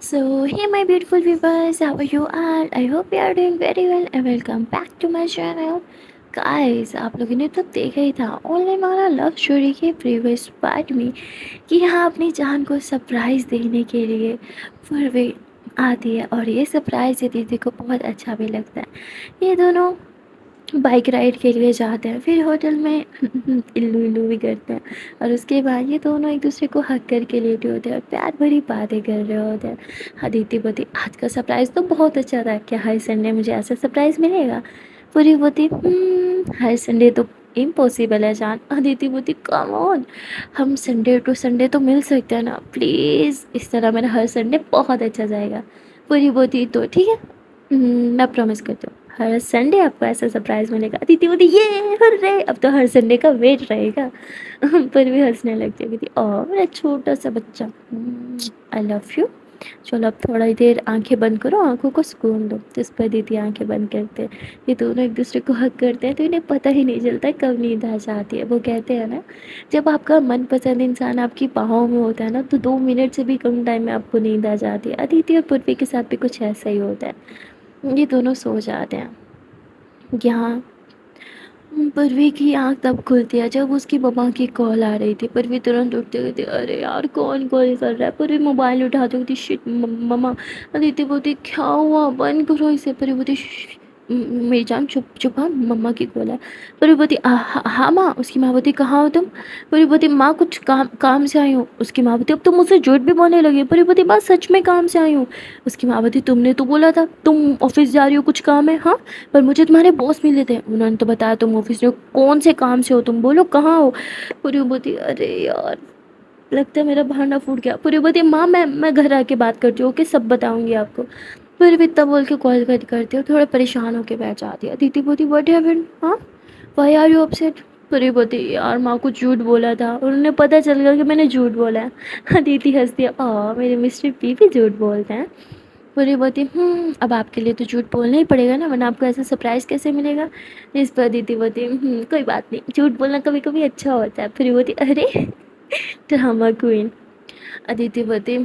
So, hey, my beautiful viewers, how are you all? I hope you are doing very well and welcome back to my channel. Guys, आप लोगों ने तो देखा ही था online वाला love story के previous part में कि यहाँ अपनी जान को सरप्राइज़ देने के लिए पूर्वी आती है और ये सरप्राइज़ ये दीदी को बहुत अच्छा भी लगता है। ये दोनों बाइक राइड के लिए जाते हैं, फिर होटल में इल्लू इल्लू भी करते हैं और उसके बाद ये दोनों एक दूसरे को हक करके लेटे होते हैं और प्यार भरी बातें कर रहे होते हैं। अदिति बोती आज का सरप्राइज़ तो बहुत अच्छा था, क्या हर संडे मुझे ऐसा सरप्राइज़ मिलेगा? पूरी बोती हर संडे तो इम्पॉसिबल है जान। अदिति बोती कम ऑन, हम संडे टू संडे तो मिल सकते हैं ना प्लीज़, इस तरह मेरा हर संडे बहुत अच्छा जाएगा। पूरी बोती तो ठीक है, मैं प्रॉमिस करती हूँ हर संडे आपको ऐसा सरप्राइज़ मिलेगा। अदिति बोली ये हर्रे, अब तो हर संडे का वेट रहेगा। पर भी हंसने लग जाएगी थी, ओह मेरा छोटा सा बच्चा, आई लव यू। चलो अब थोड़ा ही देर आंखें बंद करो, आंखों को सुकून दो। तो इस पर दीदी आंखें बंद करते हैं, ये दोनों एक दूसरे को हक करते हैं तो इन्हें पता ही नहीं चलता कब नींद आ जाती है। वो कहते हैं ना, जब आपका मनपसंद इंसान आपकी बाहों में होता है ना तो 2 मिनट से भी कम टाइम में आपको नींद आ जाती है। अदिति और पृथ्वी के साथ भी कुछ ऐसा ही होता है, ये दोनों सो जाते हैं। यहाँ पृथ्वी की आँख तब खुलती है जब उसकी मम्मा की कॉल आ रही थी। पृथ्वी तुरंत उठते कहती अरे यार कौन कॉल कर रहा है। पृथ्वी मोबाइल उठाती होती शिट मम्मा। अदिति बोलती क्या हुआ, बंद करो इसे। पृथ्वी बोलती "श्श, मेरी जान चुप चुप, हाँ मम्मा की कॉल है"। पृथ्वी बोलती हाँ माँ"। उसकी माँ बोलती कहाँ हो तुम"। पृथ्वी बोलती माँ कुछ काम काम से आई हूँ"। उसकी माँ बोलती अब तुम मुझसे झूठ भी बोलने लगी। पृथ्वी बोलती माँ सच में काम से आई हूँ"। उसकी माँ बोलती तुमने तो बोला था तुम ऑफिस जा रही हो, कुछ काम है? हाँ पर मुझे तुम्हारे बॉस मिले थे, उन्होंने तो बताया तुम ऑफिस में हो। कौन से काम से हो तुम, बोलो कहाँ हो। पूरी बोती अरे यार लगता है मेरा भांडा फूट गया। पूरी बोती माँ मैं घर आके बात करती हूँ, ओके सब बताऊंगी आपको। फिर भी इतना बोल के कॉल कट करती हूँ, थोड़ा परेशान होकर बैठ जाती है। दीदी बोती व्हाट हैपेंड, हाँ व्हाई आर यू अपसेट। पूरी बोती यार माँ को झूठ बोला था और उन्हें पता चल गया कि मैंने झूठ बोला है। दीदी हंसती है, मेरे मिस्टर पी भी झूठ बोलते हैं। पूरी बोती अब आपके लिए तो झूठ बोलना ही पड़ेगा ना, वरना आपको ऐसा सरप्राइज़ कैसे मिलेगा। इस पर अदिति बोती कोई बात नहीं, झूठ बोलना कभी कभी अच्छा होता है"। पूरी बोती अरे ड्रामा क्वीन। अदिति बोती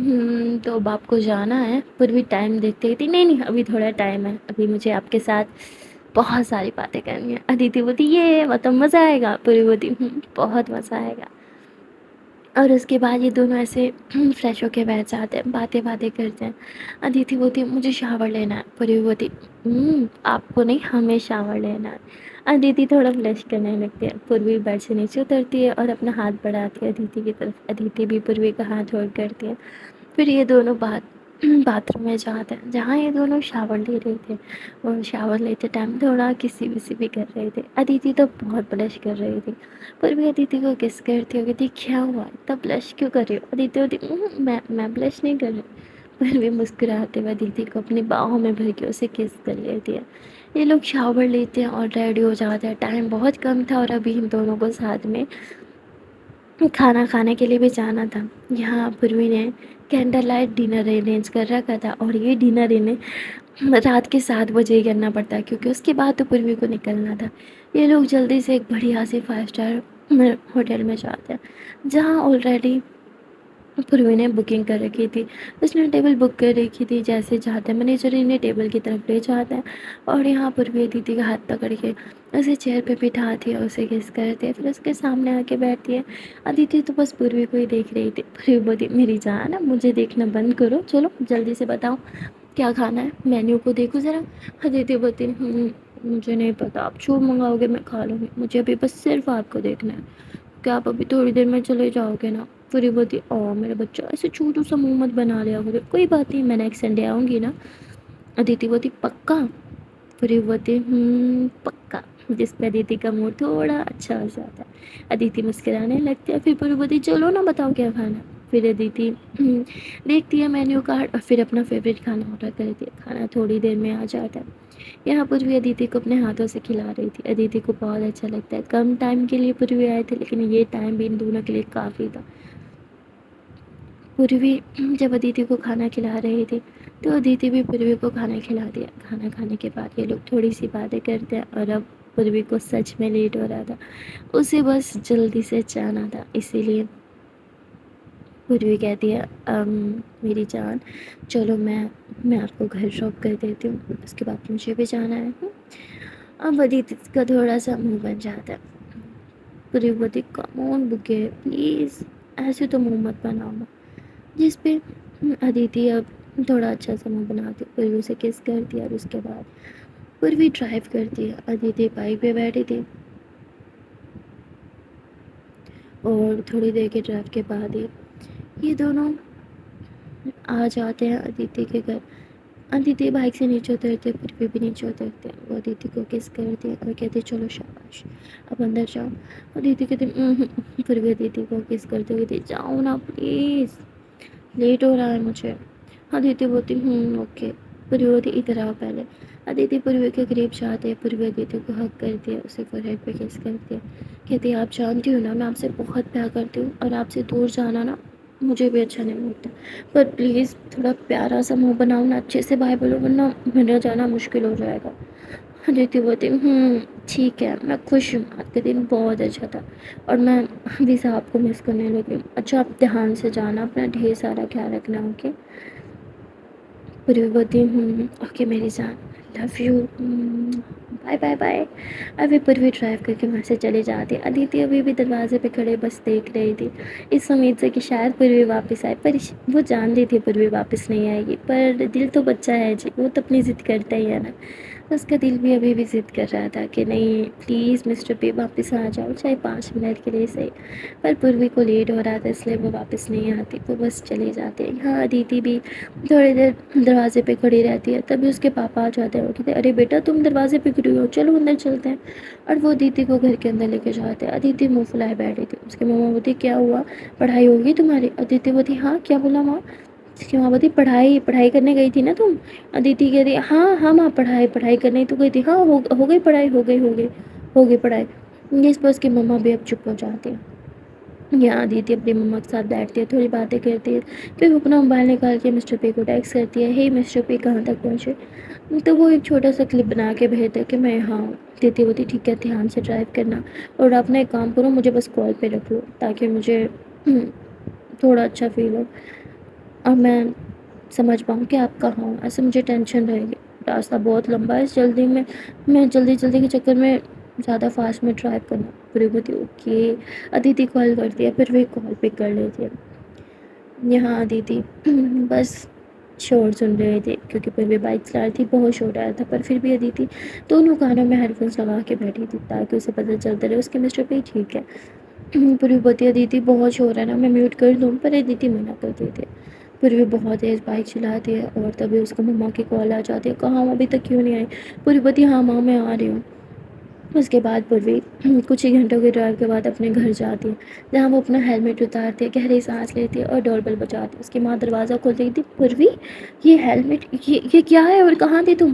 तो अब आपको जाना है। पूर्वी टाइम देखते कहती नहीं नहीं अभी थोड़ा टाइम है, अभी मुझे आपके साथ बहुत सारी बातें करनी है"। अदिति बोती ये मतलब मज़ा आएगा"। पूरी बोती बहुत मज़ा आएगा"। और उसके बाद ये दोनों ऐसे फ्रेश होके बैठ जाते हैं, बातें बातें करते हैं। अदिति बोती मुझे शावर लेना है"। पूर्वी बोती आपको नहीं हमें शावर लेना है"। अदिति थोड़ा ब्लश करने लगती है। पूर्वी बेड से नीचे उतरती है और अपना हाथ बढ़ाती है अदिति की तरफ। अदिति भी पूर्वी का हाथ होल्ड करती है। फिर ये दोनों बाथरूम में जाते हैं जहाँ ये दोनों शावर ले रहे थे। और शावर लेते टाइम थोड़ा किसी विसी भी कर रहे थे। अदिति तो बहुत ब्लश कर रही थी। पर भी अदिति को किस करती हो, कहती क्या हुआ इतना ब्लश क्यों कर रही हो"। अदिति होती मैं ब्लश नहीं कर रही"। पर भी मुस्कुराते हुए अदिति को अपनी बाहों में भर के उसे किस कर लेती है। ये लोग शावर लेते हैं और रेडी हो जाते हैं। टाइम बहुत कम था और अभी इन दोनों को साथ में खाना खाने के लिए भी जाना था। यहाँ पूर्वी ने कैंडल लाइट डिनर अरेंज कर रखा था और ये डिनर इन्हें रात के 7 बजे ही करना पड़ता है क्योंकि उसके बाद तो पूर्वी को निकलना था। ये लोग जल्दी से एक बढ़िया से 5 स्टार होटल में जाते हैं जहाँ ऑलरेडी पूर्वी ने बुकिंग कर रखी थी। उसने टेबल बुक कर रखी थी। जैसे जाते हैं मैनेजर इन्हें टेबल की तरफ ले जाता है और यहाँ पूर्वी अदिति का हाथ पकड़ के उसे चेयर पे बिठाती है, उसे किस करती है, फिर उसके सामने आके बैठती है। अदिति तो बस पूर्वी को ही देख रही थी। पूर्वी बोली मेरी जान अब मुझे देखना बंद करो, चलो जल्दी से बताओ क्या खाना है, मेन्यू को देखो ज़रा"। अदिति बोलती मुझे नहीं पता, आप जो मंगाओगे मैं खा लूँगी, मुझे अभी बस सिर्फ आपको देखना है, क्या आप अभी थोड़ी देर में चले जाओगे ना"। फिर ये बोलती मेरा बच्चा ऐसे छोटू सा मुंह मत बना लिया करो, कोई बात नहीं मैं नेक्स्ट संडे आऊँगी ना"। अदिति बोलती पक्का"। फिर ये बोलती पक्का, जिस पर अदिति का मूड थोड़ा अच्छा हो जाता है। अदिति मुस्कुराने लगती है। फिर पूरी बोलती चलो ना बताओ क्या खाना है। फिर अदिति देखती है मेन्यू कार्ड और फिर अपना फेवरेट खाना ऑर्डर करती है। खाना थोड़ी देर में आ जाता है। यहाँ पूर्वी अदिति को अपने हाथों से खिला रही थी। अदिति को बहुत अच्छा लगता है। कम टाइम के लिए पूर्वी आए थे लेकिन ये टाइम भी इन दोनों के लिए काफ़ी था। पूर्वी जब अदिति को खाना खिला रही थी तो अदिति भी पूर्वी को खाना खिला दिया। खाना खाने के बाद ये लोग थोड़ी सी बातें करते हैं और अब पूर्वी को सच में लेट हो रहा था, उसे बस जल्दी से जाना था। इसीलिए پوروی کہتی ہے میری جان چلو میں آپ کو گھر ڈراپ کر دیتی ہوں، اس کے بعد مجھے بھی جانا ہے۔ اب ادیتی کا تھوڑا سا منہ بن جاتا ہے۔ پوروی بولتی کمون بکے پلیز ایسے تو منہ مت بناؤ، جس پہ ادیتی اب تھوڑا اچھا سا منہ بناتی، پوروی اسے کس کرتی ہے اور اس کے بعد پوروی ڈرائیو کرتی ہے، ادیتی بائک پہ بیٹھی تھی اور تھوڑی دیر کے ڈرائیو کے بعد یہ دونوں آ جاتے ہیں ادیتی کے گھر۔ ادیتی بائک سے نیچے اترتے، پوروی بھی نیچے اترتے، وہ ادیتی کو کس کرتی ہے اور کہتے چلو شاباش اب اندر جاؤ۔ ادیتی کہتے پوروی ادیتی کو کس کرتے ہوئے کہتی جاؤ نا پلیز، لیٹ ہو رہا ہے مجھے۔ ادیتی بولتی اوکے۔ پوروی بولتی ادھر آؤ پہلے۔ ادیتی پوروی کے قریب جاتے ہیں، پوروی ادیتی کو ہگ کرتی ہے، اسے فورہیڈ پہ کس کرتی ہے، کہتی آپ جانتی ہو نا میں آپ سے بہت پیار کرتی ہوں اور آپ سے دور جانا نا مجھے بھی اچھا نہیں لگتا، پر پلیز تھوڑا پیارا سا منہ بناؤ نا، اچھے سے بھائی بولو ورنہ میرا جانا مشکل ہو جائے گا۔ ادیتی بولتی ٹھیک ہے، میں خوش ہوں، آج کا دن بہت اچھا تھا اور میں ابھی سے آپ کو مس کرنے لگی ہوں۔ اچھا آپ دھیان سے جانا، اپنا ڈھیر سارا خیال رکھنا، اوکے۔ پوروی بولتی اوکے میری جان، love you, bye bye bye. ابھی پوروی ڈرائیو کر کے وہاں سے چلی جاتی۔ ادیتی ابھی بھی دروازے پہ کھڑے بس دیکھ رہی تھی، اس امید سے کہ شاید پوروی واپس آئے، پر وہ جانتی تھی پوروی واپس نہیں آئے گی، پر دل تو بچہ ہے جی، وہ تو اپنی ضد کرتا ہی ہے نا۔ اس کا دل بھی ابھی بھی ضد کر رہا تھا کہ نہیں پلیز مسٹر پی واپس آ جاؤ، چاہے 5 منٹ کے لیے صحیح، پر پوروی کو لیٹ ہو رہا تھا اس لیے وہ واپس نہیں آتی، وہ بس چلی جاتی ہے۔ یہاں ادیتی بھی تھوڑی دیر دروازے پہ کھڑی رہتی ہے، تبھی اس کے پاپا آ جاتے ہیں، وہ کہتے ہیں ارے بیٹا تم دروازے پہ کھڑی ہو، چلو اندر چلتے ہیں، اور وہ ادیتی کو گھر کے اندر لے کے جاتے ہیں۔ ادیتی منہ پھلائے بیٹھی تھی، اس کی ماما بولتی کیا ہوا، پڑھائی ہوگی تمہاری؟ ادیتی بولتی ہاں کیا بولا ماں؟ اس کی ماں بولتی پڑھائی کرنے گئی تھی نا تم؟ ادیتی کہتی ہاں ماں پڑھائی کرنے تو گئی تھی، ہاں ہو گئی پڑھائی، ہو گئی پڑھائی۔ اس پر اس کی مما بھی اب چپ ہو جاتی ہے۔ یہاں ادیتی اپنی مما کے ساتھ بیٹھتی ہے، تھوڑی باتیں کرتی ہے، پھر وہ اپنا موبائل نکال کے مسٹر پی کو ٹیکسٹ کرتی ہے، ہے مسٹر پی کہاں تک پہنچے؟ تو وہ ایک چھوٹا سا کلپ بنا کے بھیجتا ہے کہ میں یہاں ہوں۔ دیتی ہوتی ٹھیک ہے دھیان سے ڈرائیو کرنا، اور آپ نا ایک کام کرو مجھے بس کال پہ رکھ لو تاکہ مجھے تھوڑا اچھا فیل ہو اور میں سمجھ پاؤں کہ آپ کہاں ہوں، ایسے مجھے ٹینشن رہے گی، راستہ بہت لمبا ہے، اس جلدی میں جلدی کے چکر میں زیادہ فاسٹ میں ڈرائیو کرنا۔ پھر بولتی اوکے۔ ادیتی کال کرتی ہے، پھر وہ کال پک کر لیتی ہے۔ یہاں ادیتی بس شور سن رہے تھے کیونکہ پھر بھی بائک چلا رہی تھی، بہت شور آیا تھا، پر پھر بھی ادیتی دونوں کانوں میں ہیڈ فونس لگا کے بیٹھی تھی تاکہ اسے پتہ چلتا رہے اس کے مسٹر پہ ٹھیک ہے۔ پھر بھی بولتی ادیتی بہت شور ہے نا، میں میوٹ کر دوں؟ پر ادیتی منع کر دیتی ہے۔ پھر بھی بہت تیز بائک چلاتی ہے اور تبھی اس کو مما کی کال آ جاتی ہے، کہاں ابھی تک کیوں نہیں آئی؟ پوری بولتی ہاں ماں میں آ رہی ہوں۔ اس کے بعد پوروی کچھ ہی گھنٹوں کے ڈرائیو کے بعد اپنے گھر جاتی ہے، جہاں وہ اپنا ہیلمٹ اتارتی ہے، گہری سانس لیتی ہے اور ڈور بیل بجاتی ہے۔ اس کی ماں دروازہ کھولتی تھی، پوروی یہ ہیلمٹ یہ کیا ہے اور کہاں تھی تم؟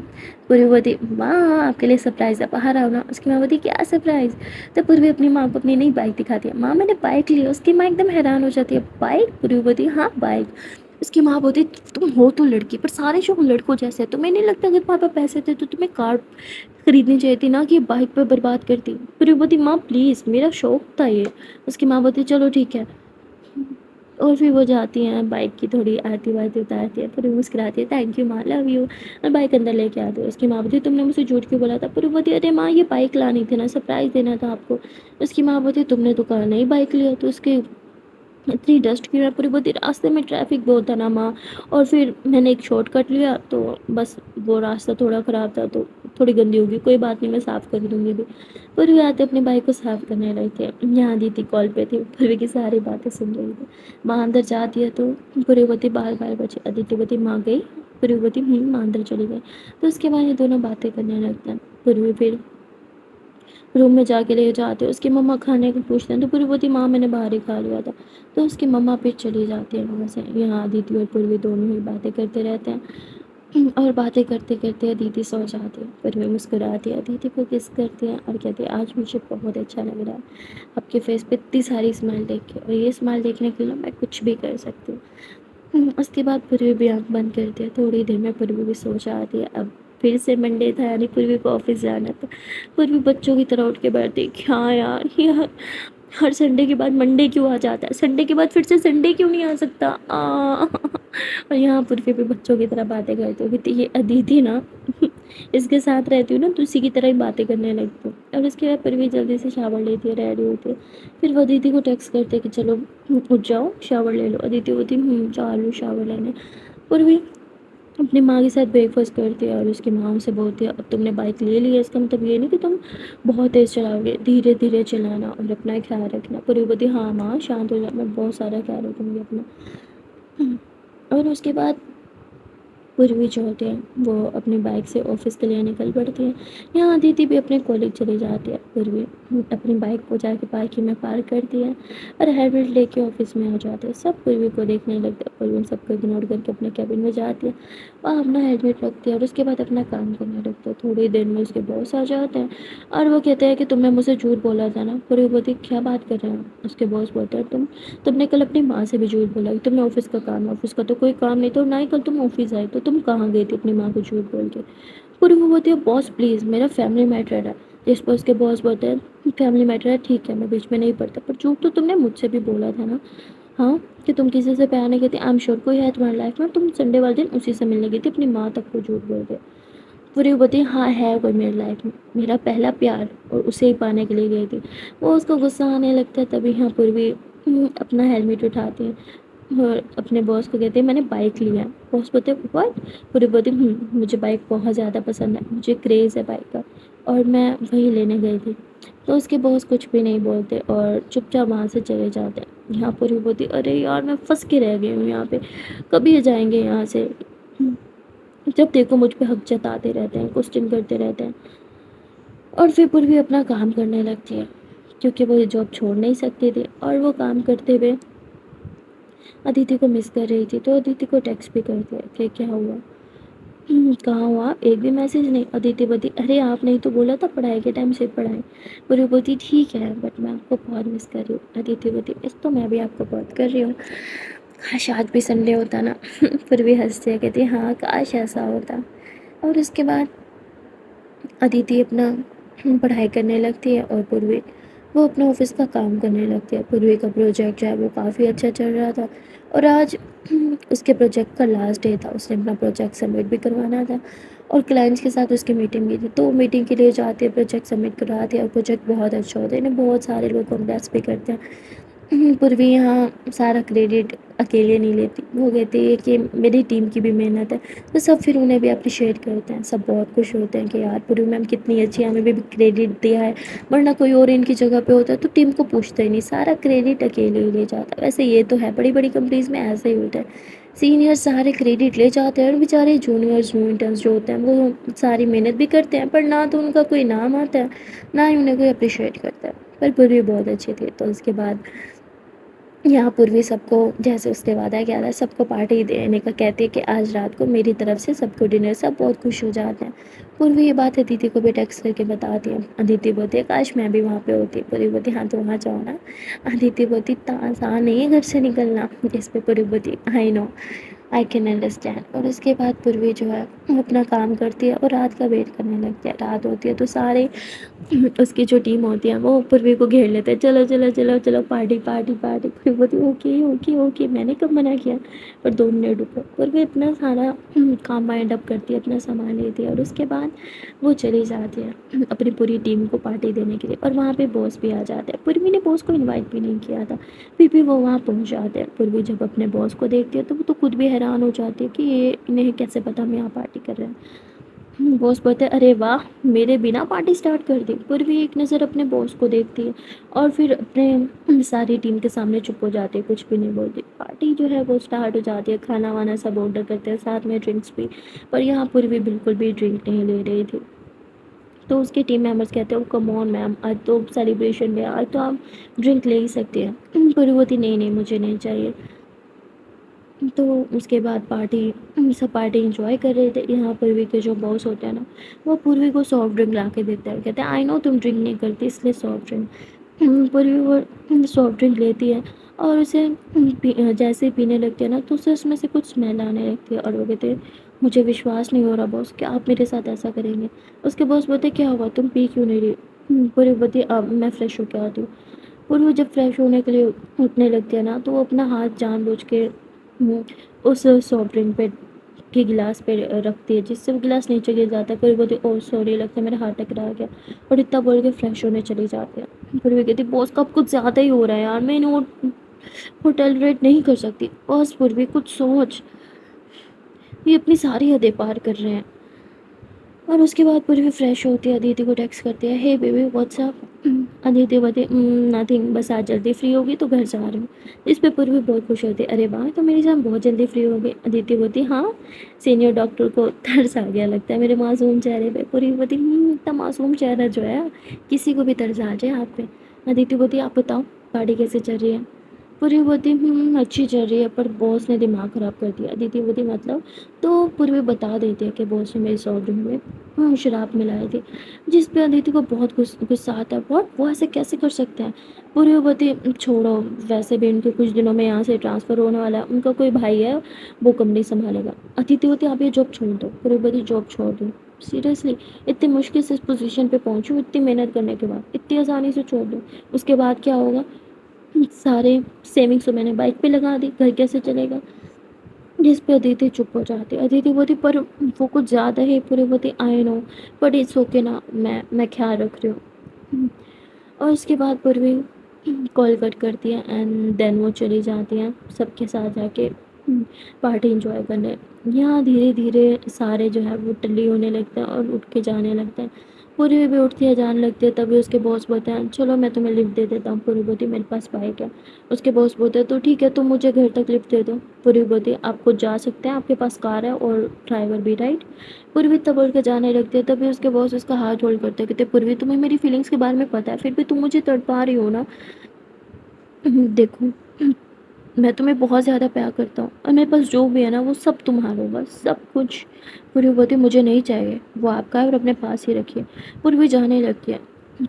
پوروی بولتی ماں آپ کے لیے سرپرائز ہے، باہر آؤ نا۔ اس کی ماں بولتی کیا سرپرائز؟ تو پوروی اپنی ماں کو اپنی نئی بائک دکھاتی ہے، ماں میں نے بائک لی ہے۔ اس کی ماں ایک دم حیران ہو جاتی ہے، بائک؟ پوروی بولتی ہاں بائک۔ اس کی ماں بولتی تم ہو تو لڑکی پر سارے شوق لڑکوں جیسے، تمہیں نہیں لگتا اگر تمہارے پاس پیسے تھے تو تمہیں کار خریدنی چاہیے تھی نا کہ بائک پہ برباد کرتی؟ پھر وہ بولتی ماں پلیز میرا شوق تھا یہ۔ اس کی ماں بولتی چلو ٹھیک ہے، اور پھر وہ جاتی ہیں بائک کی تھوڑی آرتی وارتی اتارتی ہے، پھر وہ مسکراتی ہے تھینک یو ماں لو یو، اور بائک اندر لے کے آتی ہے۔ اس کی ماں بولتی تم نے مجھے جھوٹ کیوں بولا تھا؟ پھر وہ بولتی ارے ماں یہ بائک لانی تھی نا، سرپرائز دینا تھا آپ کو۔ اس کی ماں بولتی تم نے تو کہا نہیں بائک لیا، تو اس کے اتنی ڈسٹ کیوں ہے؟ پوری بولتی راستے میں ٹریفک بہت تھا نا ماں، اور پھر میں نے ایک شارٹ کٹ لیا تو بس وہ راستہ تھوڑا خراب تھا تو تھوڑی گندی ہوگی، کوئی بات نہیں میں صاف کر دوں گی بھی۔ پوری آتے اپنی بائک کو صاف کرنے رہی تھی، یہاں دی تھی کال پہ تھی، پوری کی ساری باتیں سن رہی تھی۔ ماں اندر جاتی ہے تو پوری بولتی بار بچے، ادیتی بولتی ماں گئی؟ پوری بولتی ماں اندر چلی گئی۔ تو اس کے بعد یہ دونوں باتیں کرنے لگتے ہیں، پوری پھر روم میں جا کے لے جاتے ہیں، اس کی مما کھانے کو پوچھتے ہیں تو پوری بولتی ماں میں نے باہر ہی کھا لیا تھا۔ تو اس کی مما پھر چلی جاتی ہے وہاں سے، یہاں ادیتی اور پوروی دونوں ہی باتیں کرتے رہتے ہیں، اور باتیں کرتے کرتے ادیتی سو جاتی ہے، پوروی مسکراتی ہے، ادیتی کو کس کرتی ہے اور کہتی ہے آج مجھے بہت اچھا لگ رہا ہے آپ کے فیس پہ اتنی ساری اسمائل دیکھ کے، اور یہ اسمائل دیکھنے کے لیے میں کچھ بھی کر سکتی ہوں۔ اس کے بعد پوروی بھی آنکھ بند کرتی ہے، تھوڑی دیر میں پوروی بھی سو جاتی ہے۔ اب پھر سے منڈے تھا، یعنی پوروی کو آفس جانا تھا۔ پوروی بچوں کی طرح اٹھ کے بیٹھتی کیا یار हर संडे के बाद मंडे क्यों आ जाता है, संडे के बाद फिर से संडे क्यों नहीं आ सकता और यहाँ पूर्वी भी बच्चों की तरह बातें करती हूँ कि ये अदिति ना इसके साथ रहती हूँ ना तो उसी की तरह ही बातें करने लगती हूँ। और उसके बाद पूर्वी जल्दी से शावर लेती है, रेडी होती है। फिर वो अदिति को टेक्स्ट करते हैं कि चलो उठ जाओ शावर ले लो। अदिति होती जा रही हूँ शावर लेने। पूर्वी अपनी माँ के साथ ब्रेकफास्ट करती है और उसकी माँ उसे बोलती है अब तुमने बाइक ले ली है, इसका मतलब ये नहीं कि तुम बहुत तेज़ चलाओगे, धीरे धीरे चलाना और अपना ख्याल रखना। पूरी बोलती हाँ माँ शांत हो जा, मैं बहुत सारा ख्याल रखूँगी अपना। और उसके बाद पूर्वी जो होते हैं वो अपनी बाइक से ऑफिस के लिए निकल पड़ती है। यहाँ अदिति भी अपने कॉलेज चली जाती है। पूर्वी अपनी बाइक को जाके पार्किंग में पार्क करती है और हेलमेट लेके ऑफिस में आ जाते हैं। सब पूर्वी को देखने लगते हैं। पूर्वी सबको इग्नोर करके अपने कैबिन में जाती है, वहाँ अपना हेलमेट रखती है और उसके बाद अपना काम करने लगती है। थोड़ी देर में उसके बॉस आ जाते हैं और वो कहते हैं कि तुमने मुझसे झूठ बोला था ना। पूर्वी बोलती क्या बात कर रहे हो। उसके बॉस बोलते हैं तुमने कल अपनी माँ से भी झूठ बोला कि तुम्हें ऑफिस का काम है, ऑफिस का तो कोई काम नहीं था और ना ही कल तुम ऑफिस आए, तो तुम कहाँ गई थी अपनी माँ को झूठ बोल के। पूरी वो बोलती है बॉस प्लीज़ मेरा फैमिली मैटर है। जिस पर उसके बॉस बोलते हैं फैमिली मैटर है ठीक है, मैं बीच में नहीं पड़ता, पर झूठ तो तुमने मुझसे भी बोला था ना। हाँ कि तुम किसी से प्यार नहीं करती, आई एम श्योर कोई है तुम्हारी लाइफ में, तुम संडे वाले दिन उसी से मिलने गई थी, अपनी माँ तक को झूठ बोल के। पूरी वो बोलती है हाँ है कोई मेरी लाइफ में, मेरा पहला प्यार, और उसे ही पाने के लिए गई थी। वो उसको गुस्सा आने लगता है। तभी यहाँ पूर्वी अपना हेलमेट उठाती है और अपने बॉस को कहते हैं मैंने बाइक लिया है। बॉस बोलते हैं व्हाट। पूरी बोलती मुझे बाइक बहुत ज़्यादा पसंद है, मुझे क्रेज़ है बाइक का और मैं वही लेने गई थी। तो उसके बॉस कुछ भी नहीं बोलते और चुपचाप वहाँ से चले जाते हैं। यहाँ पूरी बोलती अरे यार मैं फंस के रह गई हूँ यहाँ पे, कभी जाएंगे यहाँ से। जब देखो मुझ पे हक जताते रहते हैं, क्वेश्चन करते रहते हैं। और फिर पूर्वी अपना काम करने लगती है क्योंकि वो ये जॉब छोड़ नहीं सकती थी और वो काम करते हुए अदिति को मिस कर रही थी। तो अदिति को टेक्स्ट भी करती है कि क्या हुआ, कहाँ हो आप, एक भी मैसेज नहीं। अदिति बोलती अरे आपने ही तो बोला था पढ़ाई के टाइम से पढ़ाई। पूरी बोलती ठीक है बट मैं आपको बहुत मिस कर रही हूँ। अदिति बोलती इस तो मैं भी आपको बहुत कर रही हूँ, काश आज भी संडे होता ना। फिर भी हंसती है, कहती हाँ काश ऐसा होता। और उसके बाद अदिति अपना पढ़ाई करने लगती है और पूर्वी वो अपना ऑफिस का काम करने लगती है। पूर्वी का प्रोजेक्ट जो है वो काफ़ी अच्छा चल रहा था और आज उसके प्रोजेक्ट का लास्ट डे था। उसने अपना प्रोजेक्ट सबमिट भी करवाना था और क्लाइंट्स के साथ उसकी मीटिंग भी थी। तो मीटिंग के लिए जाते हैं, प्रोजेक्ट सबमिट करवाते हैं और प्रोजेक्ट बहुत अच्छा होता है। इन्हें बहुत सारे लोग कॉन्ग्रेट्स भी करते हैं। पूर्वी यहाँ सारा क्रेडिट अकेले नहीं लेती, वो कहती है कि मेरी टीम की भी मेहनत है। तो सब फिर उन्हें भी अप्रिशिएट करते हैं। सब बहुत खुश होते हैं कि यार पूर्वी मैम कितनी अच्छी है, हमें भी क्रेडिट दिया है, वरना कोई और इनकी जगह पे होता है तो टीम को पूछता ही नहीं, सारा क्रेडिट अकेले ही ले जाता है। वैसे ये तो है बड़ी बड़ी कंपनीज में ऐसा ही होता है, सीनियर सारे क्रेडिट ले जाते हैं और बेचारे जूनियर्स जो इंटर्न्स जो होते हैं वो सारी मेहनत भी करते हैं पर ना तो उनका कोई नाम आता है ना ही उन्हें कोई अप्रिशिएट करता है। पर पूर्वी बहुत अच्छी थी। तो उसके बाद यहाँ पूर्वी सबको, जैसे उसने वादा किया था, सबको पार्टी देने का कहती है कि आज रात को मेरी तरफ से सबको डिनर। सब बहुत खुश हो जाते हैं। पूर्वी ये बात अदिति को भी टेक्स्ट करके बताती है। अदिति बोलती है काश मैं भी वहाँ पे होती। पूर्वी बोलती हाँ तो वहाँ जाओ ना। अदिति बोलती आसान नहीं है घर से निकलना। इस पे पूर्वी बोलती I know I can understand. और उसके बाद पूर्वी जो है वो अपना काम करती है और रात का वेट करने लगती है। रात होती है तो सारे उसकी जो टीम होती है वो पूर्वी को घेर लेते हैं, चलो चलो चलो चलो पार्टी पार्टी पार्टी। फिर बोलती ओके ओके ओके, मैंने कब मना किया। पर 2 मिनट रुको। पूर्वी अपना सारा काम वाइंड अप करती है, अपना सामान लेती है और उसके बाद वो चली जाती है अपनी पूरी टीम को पार्टी देने के लिए। और वहाँ पे बॉस भी आ जाते हैं। पूर्वी ने बॉस को इन्वाइट भी नहीं किया था, फिर भी वो वहाँ पहुँच जाते हैं। पूर्वी जब अपने बॉस को देखती है तो वो तो खुद भी हैरान हो जाती है कि ये इन्हें कैसे पता हम यहाँ पार्टी कर रहे हैं। बॉस बोलते हैं अरे वाह मेरे बिना पार्टी स्टार्ट कर दी। पूर्वी एक नज़र अपने बॉस को देखती है और फिर अपने सारी टीम के सामने चुप हो जाती है, कुछ भी नहीं बोलती। पार्टी जो है वो स्टार्ट हो जाती है, खाना वाना सब ऑर्डर करते हैं, साथ में ड्रिंक्स भी। पर यहाँ पूर्वी बिल्कुल भी ड्रिंक नहीं ले रही थी। तो उसके टीम मेंबर्स कहते हैं कम ऑन मैम आज तो सेलिब्रेशन है, आज तो आप ड्रिंक ले ही सकते हैं। पूर्वी बोलती नहीं नहीं मुझे नहीं चाहिए। तो उसके बाद सब पार्टी इंजॉय कर रहे थे। यहाँ पूर्वी के जो बॉस होते हैं ना, वो पूर्वी को सॉफ्ट ड्रिंक ला के देते हैं। कहते हैं आई नो तुम ड्रिंक नहीं करती इसलिए सॉफ्ट ड्रिंक। पूर्वी वो सॉफ्ट ड्रिंक लेती है और उसे जैसे ही पीने लगती है ना तो उसे उसमें से कुछ स्मेल आने लगती है और वो कहते हैं मुझे विश्वास नहीं हो रहा बॉस, क्या आप मेरे साथ ऐसा करेंगे। उसके बॉस बोलते क्या हुआ तुम पी क्यों नहीं रही। पूरी बोलती अब मैं फ्रेश होकर आती हूँ। اور وہ جب فریش ہونے کے لیے اٹھنے لگتی ہے نا تو وہ اپنا ہاتھ جان بوجھ کے ہم، اس سافٹ ڈرنک پہ کے گلاس پہ رکھتی ہے، جس سے وہ گلاس نیچے گر جاتا ہے۔ پھر وہ بولتی او سوری، لگتا ہے میرا ہاتھ ٹکرا گیا، اور اتنا بول کے فریش ہونے چلی جاتی ہے۔ پھر وہ کہتی بوس کا اب کچھ زیادہ ہی ہو رہا ہے یار، میں انہیں وہ ٹالریٹ نہیں کر سکتی۔ بس پھر بھی کچھ سوچ، یہ اپنی ساری حدیں پار کر رہے ہیں۔ اور اس کے بعد پوری بھی فریش ہوتی ہے، ادیتی کو ٹیکسٹ کرتی ہے ہے بیبی واٹس اپ۔ ادیتی بولتی نتھنگ، بس آج جلدی فری ہوگی تو گھر جا رہی ہوں۔ اس پہ پوری بھی بہت خوش ہوتی ہے، ارے واہ تو میری جان بہت جلدی فری ہوگی۔ ادیتی بولتی ہاں، سینئر ڈاکٹر کو ترس آ گیا لگتا ہے میرے معصوم چہرے پہ۔ پوری بولتی اتنا معصوم چہرہ جو ہے کسی کو بھی ترس آ جائے آپ پہ۔ ادیتی بولتی آپ بتاؤ گاڑی کیسے چل رہی ہے؟ پوری بولتی اچھی چل رہی ہے پر باس نے دماغ خراب کر دیا۔ ادیتی بولتی مطلب؟ تو پوری بتا دیتی ہے کہ باس نے میری سافٹ ڈرنک میں شراب ملائی تھی، جس پہ ادیتی کو بہت غصہ آتا ہے۔ وہ ایسے کیسے کر سکتے ہیں؟ پوری بولتی چھوڑو، ویسے بھی ان کے کچھ دنوں میں یہاں سے ٹرانسفر ہونے والا ہے، ان کا کوئی بھائی ہے وہ کمپنی سنبھالے گا۔ ادیتی بولتی آپ یہ جاب چھوڑ دو۔ پوری بولتی جاب چھوڑ دو؟ سیریسلی اتنی مشکل سے اس پوزیشن پہ پہنچوں، اتنی محنت کرنے کے بعد اتنی آسانی سے چھوڑ دو؟ اس کے بعد کیا ہوگا؟ سارے سیونگس تو میں نے بائک پہ لگا دی، گھر کیسے چلے گا؟ جس پہ ادیتی چپ ہو جاتی۔ ادیتی بولتی پر وہ کچھ زیادہ ہی۔ پوری بولتی آئی نو بٹ اٹس اوکے نا، میں خیال رکھ رہی ہوں۔ اور اس کے بعد پوری کال کٹ کرتی ہے اینڈ دین وہ چلی جاتی ہیں سب کے ساتھ جا کے پارٹی انجوائے کرنے۔ یہاں دھیرے دھیرے سارے جو ہے وہ ٹلی ہونے لگتے ہیں اور اٹھ کے جانے لگتے ہیں۔ پوری بھی اٹھتی ہے جانے لگتی ہے، تبھی اس کے باس بولتے ہیں چلو میں تمہیں لفٹ دے دیتا ہوں۔ پوری بولتی میرے پاس بائک ہے۔ اس کے باس بولتے ہیں تو ٹھیک ہے تم مجھے گھر تک لفٹ دے دو۔ پوری بولتی آپ کو جا سکتے ہیں، آپ کے پاس کار ہے اور ڈرائیور بھی، رائٹ؟ پوری تب بول کے جانے لگتی ہے، تبھی اس کے باس اس کا ہاتھ ہولڈ کرتے ہیں، کہتے پوری تمہیں میری فیلنگس کے بارے میں پتہ ہے، پھر بھی تم مجھے تڑپا رہی ہو نا؟ دیکھو میں تمہیں بہت زیادہ پیار کرتا ہوں اور میرے پاس جو بھی ہے نا وہ سب تمہارا ہوگا، سب کچھ۔ پوری بولتی مجھے نہیں چاہیے، وہ آپ کا ہے اور اپنے پاس ہی رکھیے۔ پوری بھی جانے لگتی ہے،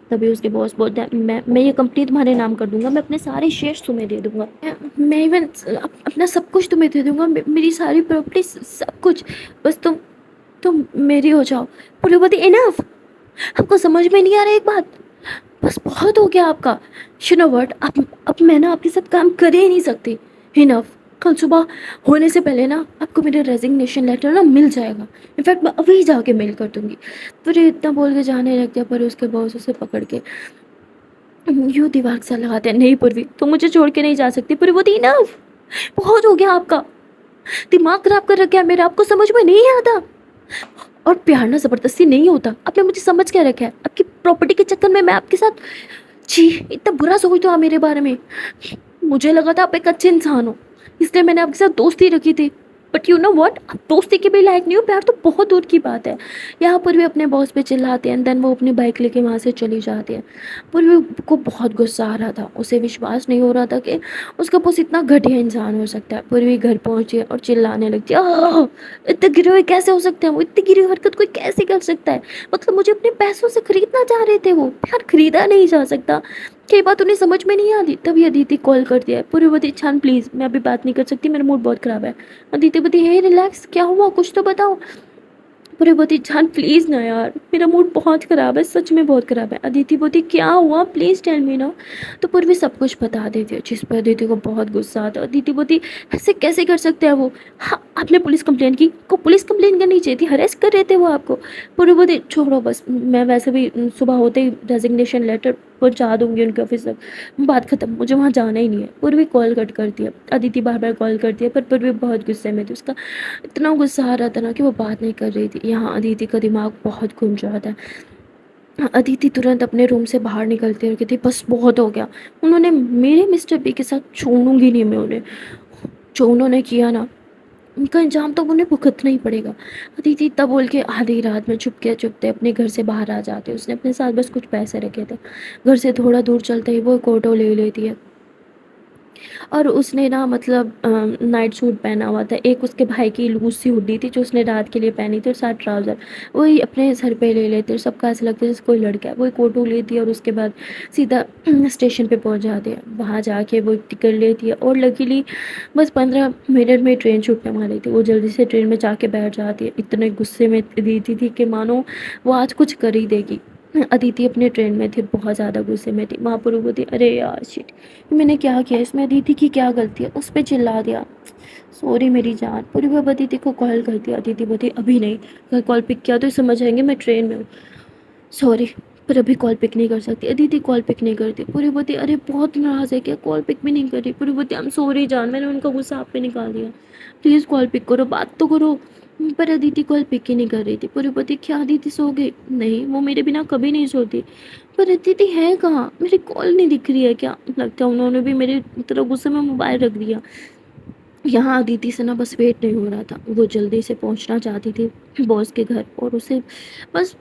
تبھی اس کے باس بولتا ہے میں یہ کمپنی تمہارے نام کر دوں گا، میں اپنے سارے شیئرس تمہیں دے دوں گا، میں ایون اپنا سب کچھ تمہیں دے دوں گا، میری ساری پراپرٹی سب کچھ، بس تم میری ہو جاؤ۔ پوری بولتی انف، آپ کو سمجھ میں نہیں آ رہا ایک بات؟ بس بہت ہو گیا آپ کا، یو نو وٹ، اب میں نا آپ کے ساتھ کام کر ہی نہیں سکتی، انف۔ کل صبح ہونے سے پہلے نا آپ کو میرا ریزگنیشن لیٹر نا مل جائے گا، انفیکٹ میں ابھی جا کے میل کر دوں گی۔ پھر اتنا بول کے جانے لگتے ہیں، پر اس کے باس اسے پکڑ کے یوں دیوار سا لگاتے ہیں، نہیں پوری تم مجھے چھوڑ کے نہیں جا سکتی۔ پوری بولتی انف، بہت ہو گیا آپ کا، دماغ خراب کر رکھا ہے میرا، آپ کو سمجھ میں نہیں آتا؟ اور پیار نہ زبردستی نہیں ہوتا، آپ نے مجھے سمجھ کے رکھا ہے، آپ کی پراپرٹی کے چکر میں آپ کے ساتھ جی اتنا برا سوچتے ہو آپ میرے بارے میں؟ مجھے لگا تھا آپ ایک اچھے انسان ہو، اس لیے میں نے آپ کے ساتھ دوستی رکھی تھی، بٹ یو نو واٹ، آپ دوستی کے بھی لائق نہیں ہو، پیار تو بہت دور کی بات ہے۔ یہاں پر بھی اپنے باس پہ چلاتے ہیں، دین وہ اپنی بائک لے کے وہاں سے چلی جاتی ہے۔ پوری کو بہت غصہ آ رہا تھا، اسے وشواس نہیں ہو رہا تھا کہ اس کا باس اتنا گھٹیا انسان ہو سکتا ہے۔ پوری گھر پہنچی اور چلانے لگتی ہے اتنے گرے ہوئے کیسے ہو سکتے ہیں، وہ اتنی گری ہوئی حرکت کوئی کیسے کر سکتا ہے؟ مطلب مجھے اپنے پیسوں سے خریدنا چاہ رہے تھے، وہ پیار خریدا نہیں جا سکتا، کئی بات انہیں سمجھ میں نہیں آتی۔ تبھی ادیتی کال کرتی ہے، پوری بولتی چھان پلیز میں ابھی بات نہیں کر سکتی، میرا موڈ بہت خراب ہے۔ ادیتی بولتی ہے ریلیکس، کیا ہوا کچھ تو بتاؤ۔ پوری بولتی جان پلیز نا یار، میرا موڈ بہت خراب ہے، سچ میں بہت خراب ہے۔ ادیتی بولتی کیا ہوا پلیز ٹیل می نا۔ تو پوری سب کچھ بتا دیتی ہے، جس پہ ادیتی کو بہت غصہ آتا ہے۔ ادیتی بولتی ایسے کیسے کر سکتے ہیں وہ، ہاں آپ نے پولیس کمپلین کی، کو پولیس کمپلین کرنی چاہیے تھی، ہریس کر رہے تھے وہ آپ کو۔ پوری بولتی چھوڑو بس، میں ویسے بھی صبح ہوتے ہی ڈیزگنیشن لیٹر پہنچا دوں گی ان کے آفس تک، بات ختم، مجھے وہاں جانا ہی نہیں ہے۔ پوری کال کٹ کرتی ہے، ادیتی بار بار کال کرتی ہے، پر پوری بہت غصے میں تھی، اس کا اتنا غصہ آ رہا تھا نا کہ وہ بات نہیں کر رہی تھی۔ یہاں ادیتی کا دماغ بہت گھوم جاتا ہے۔ ادیتی ترنت اپنے روم سے باہر نکلتی ہے اور کہتی بس بہت ہو گیا، انہوں نے میرے مسٹر بی کے ساتھ چھوڑوں گی نہیں میں انہیں، جو انہوں نے کیا نا ان کا انجام تو انہیں بھگتنا ہی پڑے گا۔ ادیتی تب بول کے آدھی رات میں چھپتے چھپتے اپنے گھر سے باہر آ جاتے، اس نے اپنے ساتھ بس کچھ پیسے رکھے تھے۔ گھر سے تھوڑا دور چلتے ہی وہ ایک آٹو لے لیتی ہے، اور اس نے نا مطلب نائٹ سوٹ پہنا ہوا تھا، ایک اس کے بھائی کی لوز سی ہڈی تھی جو اس نے رات کے لیے پہنی تھی، اور ساتھ ٹراؤزر وہی اپنے سر پہ لے لیتے، اور سب کا ایسا لگتا ہے جیسے کوئی لڑکا ہے۔ وہ ایک آٹو لیتی ہے اور اس کے بعد سیدھا اسٹیشن پہ پہنچ جاتے ہیں، وہاں جا کے وہ ٹکٹ لیتی ہے، اور لکیلی بس 15 منٹ میں ٹرین چھوٹنے والی تھی، وہ جلدی سے ٹرین میں جا کے بیٹھ جاتی ہے، اتنے غصے میں دیتی تھی کہ مانو وہ آج کچھ کر ہی دے گی۔ अदिति अपने ट्रेन में थी, बहुत ज़्यादा गुस्से में थी। वहाँ पर वो थी, अरे यार शिट, मैंने क्या किया, इसमें अदिति की क्या गलती है, उस पर चिल्ला दिया। सॉरी मेरी जान। पूरी बात अदिति को कॉल कर दिया। अदिति बोली अभी नहीं, अगर कॉल पिक किया तो समझ आएंगे मैं ट्रेन में हूँ। सॉरी, पर अभी कॉल पिक नहीं कर सकती। अदिति कॉल पिक नहीं करती। पूरी बोती अरे बहुत नाराज़ है क्या, कॉल पिक भी नहीं कर रही। पूरी बोती आई एम सॉरी जान, मैंने उनका गुस्सा आप पे निकाल दिया, प्लीज़ कॉल पिक करो, बात तो करो। पर अदिति कॉल पिक ही नहीं कर रही थी। पूरी बोती क्या अदिति सो गई? नहीं, वो मेरे बिना कभी नहीं सोती। पर अदिति है कहाँ, मेरी कॉल नहीं दिख रही है क्या? लगता है उन्होंने भी मेरी तरह गुस्से में मोबाइल रख दिया। यहाँ अदिति से ना बस वेट नहीं हो रहा था, वो जल्दी से पहुँचना चाहती थी बॉस के घर, और उसे बस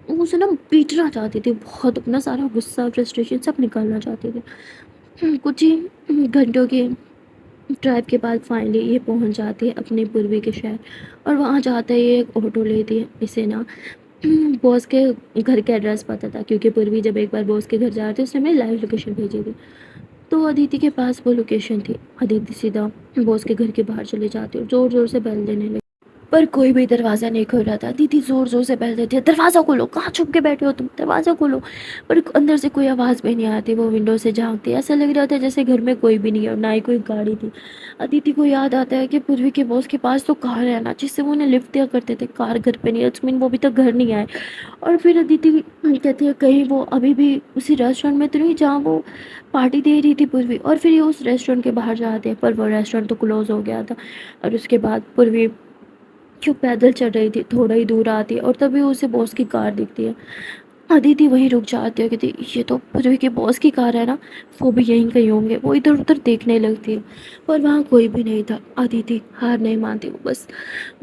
वो उसे ना पीटना चाहती थी, बहुत अपना सारा गुस्सा फ्रस्ट्रेशन सब निकालना चाहती थी। कुछ ही घंटों के ड्राइव के बाद फाइनली ये पहुंच जाती है अपने पूर्वी के शहर, और वहाँ जाते ही एक ऑटो लेती है। इसे ना बॉस के घर का एड्रेस पता था, क्योंकि पूर्वी जब एक बार बॉस के घर जा रही थी उसने मेरी लाइव लोकेशन भेजी थी, तो अदिति के पास वो लोकेशन थी। अदिति सीधा बॉस के घर के बाहर चले जाती और ज़ोर ज़ोर से बेल देने लगी, पर कोई भी दरवाज़ा नहीं खोल रहा था। दीदी ज़ोर ज़ोर से बेल देती है, दरवाज़ा खोलो, कहाँ छुप के बैठे हो तुम, दरवाज़ा खोलो। पर अंदर से कोई आवाज़ भी नहीं आती। वो विंडो से झांकती है, ऐसा लग रहा था जैसे घर में कोई भी नहीं है और ना ही कोई गाड़ी थी। अदिति को याद आता है कि पूर्वी के बॉस के पास तो कार है ना, जिससे वो उन्हें लिफ्ट दिया करते थे। कार घर पे नहीं है, मीन वो अभी तक घर नहीं आए। और फिर अदिति कहती है कहीं वो अभी भी उसी रेस्टोरेंट में तो नहीं जहाँ वो पार्टी दे रही थी पूर्वी। और फिर ये उस रेस्टोरेंट के बाहर जाते हैं, पर वो रेस्टोरेंट तो क्लोज़ हो गया था। और उसके बाद पूर्वी जो पैदल चल रही थी, थोड़ा ही दूर आती है और तभी उसे बॉस की कार दिखती है। अदिति वहीं रुक जाती है, कहती ये तो पूर्वी के बॉस की कार है ना, वो भी यहीं कहीं होंगे। वो इधर उधर देखने लगती है, पर वहाँ कोई भी नहीं था। अदिति हार नहीं मानती, वो बस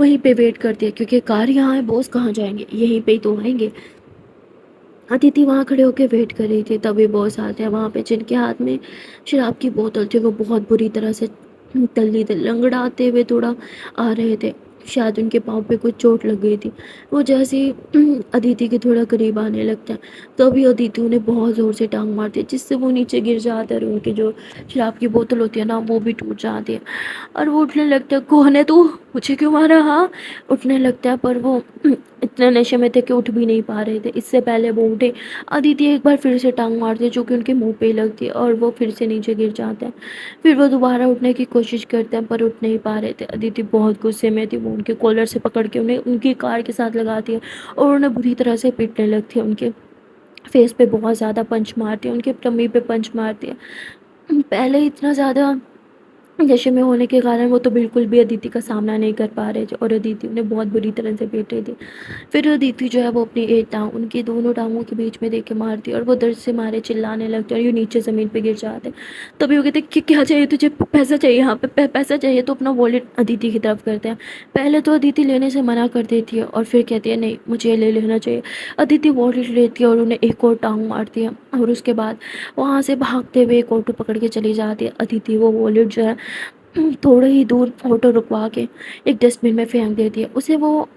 वहीं पे वेट करती है, क्योंकि कार यहाँ है, बॉस कहाँ जाएंगे, यहीं पे ही तो आएंगे। अदिति वहाँ खड़े होकर वेट कर रही थी, तभी बॉस आते हैं वहाँ पे, जिनके हाथ में शराब की बोतल थी। वो बहुत बुरी तरह से तल्ली थे, लंगड़ाते हुए थोड़ा आ रहे थे, शायद उनके पाँव पे कुछ चोट लग गई थी। वो जैसे ही अदिति के थोड़ा करीब आने लगता है, तभी अदिति उन्हें बहुत ज़ोर से टांग मारती है, जिससे वो नीचे गिर जाते हैं और उनकी जो शराब की बोतल होती है ना, वो भी टूट जाती है। और वो उठने लगता है, कौन है तू, मुझे क्यों मारा? हाँ, उठने लगता है, पर वो इतने नशे में थे कि उठ भी नहीं पा रहे थे। इससे पहले वो उठे, अदिति एक बार फिर से टांग मारती है, जो कि उनके मुंह पे ही लगती है, और वो फिर से नीचे गिर जाते हैं। फिर वो दोबारा उठने की कोशिश करते हैं, पर उठ नहीं पा रहे थे। अदिति बहुत गुस्से में थी, वो उनके कॉलर से पकड़ के उन्हें उनकी कार के साथ लगाती है और उन्हें बुरी तरह से पीटने लगती है। उनके फेस पे बहुत ज़्यादा पंच मारती है, उनके टम्मी पे पंच मारती है। पहले इतना ज़्यादा नशे में होने के कारण वो तो बिल्कुल भी अदिति का सामना नहीं कर पा रहे थे, और अदिति उन्हें बहुत बुरी तरह से पीट रही थी। फिर अदिति जो है वो अपनी एक टाँग उनकी दोनों टाँगों के बीच में दे के मारती है, और वो दर्द से मारे चिल्लाने लगते हैं, और ये नीचे ज़मीन पे गिर जाते हैं। तभी वो कहते हैं कि क्या चाहिए तुझे, पैसा चाहिए, यहाँ पे पैसा चाहिए, तो अपना वॉलेट अदिति की तरफ करते हैं। पहले तो अदिति लेने से मना कर देती है, और फिर कहती है नहीं मुझे ये ले लेना चाहिए। अदिति वॉलेट लेती है और उन्हें एक और टाँग मारती है, और उसके बाद वहाँ से भागते हुए एक ऑटो पकड़ के चली जाती है। अदिति वो वॉलेट जो है थोड़े ही दूर ऑटो रुकवा के एक डस्टबिन में फेंक देती है। उसे वो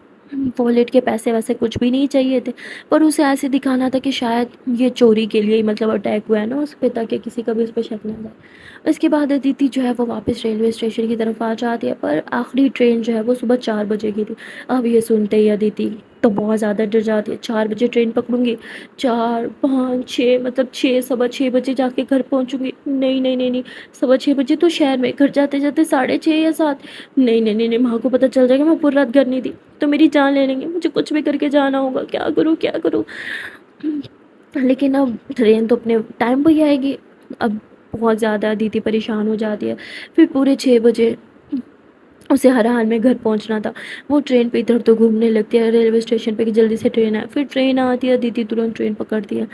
वॉलेट के पैसे वैसे कुछ भी नहीं चाहिए थे, पर उसे ऐसे दिखाना था कि शायद ये चोरी के लिए ही मतलब अटैक हुआ है ना उस पे, ताकि किसी का भी उस पर शक ना जाए। इसके बाद अदिति जो है वो वापस रेलवे स्टेशन की तरफ आ जाती है, पर आखिरी ट्रेन जो है वो सुबह 4 बजे की थी। अब ये सुनते ही अदिति तो बहुत ज़्यादा डर जाती है। 4 बजे ट्रेन पकड़ूंगी, 4, 5, 6, मतलब 6, 6:15 बजे जाके घर पहुंचूंगी। नहीं नहीं नहीं नहीं, 6:15 तो शहर में, घर जाते जाते 6:30 या 7। नहीं नहीं नहीं नहीं, माँ को पता चल जाएगा मैं पूरी रात घर नहीं थी तो मेरी जान ले लेंगे, मुझे कुछ भी करके जाना होगा, क्या करूँ क्या करूँ। लेकिन अब ट्रेन तो अपने टाइम पर ही आएगी। अब बहुत ज़्यादा दीदी परेशान हो जाती है। फिर पूरे 6 बजे उसे हर हाल में घर पहुंचना था। वो ट्रेन पे इधर तो घूमने लगती है रेलवे स्टेशन पे कि जल्दी से ट्रेन आए। फिर ट्रेन आती है, दीदी तुरंत ट्रेन पकड़ती है।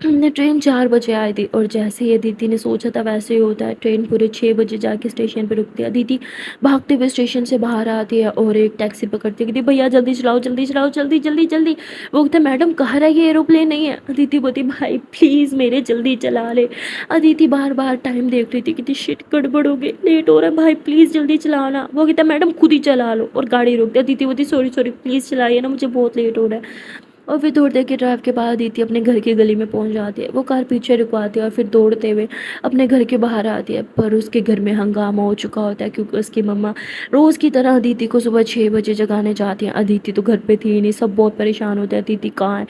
ट्रेन 4 बजे आई थी, और जैसे ही अदिति ने सोचा था वैसे ही होता है। ट्रेन पूरे 6 बजे जाके स्टेशन पर रुकती है। अदिति भागते हुए स्टेशन से बाहर आती है और एक टैक्सी पकड़ती है, कहती भैया जल्दी चलाओ जल्दी चलाओ जल्दी जल्दी जल्दी। वो कहते मैडम कहाँ रह, ये एरोप्लेन नहीं है। अदिति बोलती भाई प्लीज़ मेरे जल्दी चला ले। अदिति बार बार टाइम देख रही थी, कितनी शिट गड़बड़ हो गई, लेट हो रहा है भाई प्लीज़ जल्दी चलाना। वो कहता मैडम खुद ही चला लो, और गाड़ी रोक दी। अदिति बोलती सॉरी सॉरी प्लीज़ चलाइए ना, मुझे बहुत लेट हो रहा है। और फिर थोड़ी देर के ड्राइव के बाद अदिति अपने घर की गली में पहुंच जाती है। वो कार पीछे रुकवाती है और फिर दौड़ते हुए अपने घर के बाहर आती है, पर उसके घर में हंगामा हो चुका होता है, क्योंकि उसकी मम्मा रोज़ की तरह अदिति को सुबह 6 बजे जगाने जाती हैं। अदिति तो घर पे थी ही नहीं, सब बहुत परेशान होते हैं अदिति कहाँ है।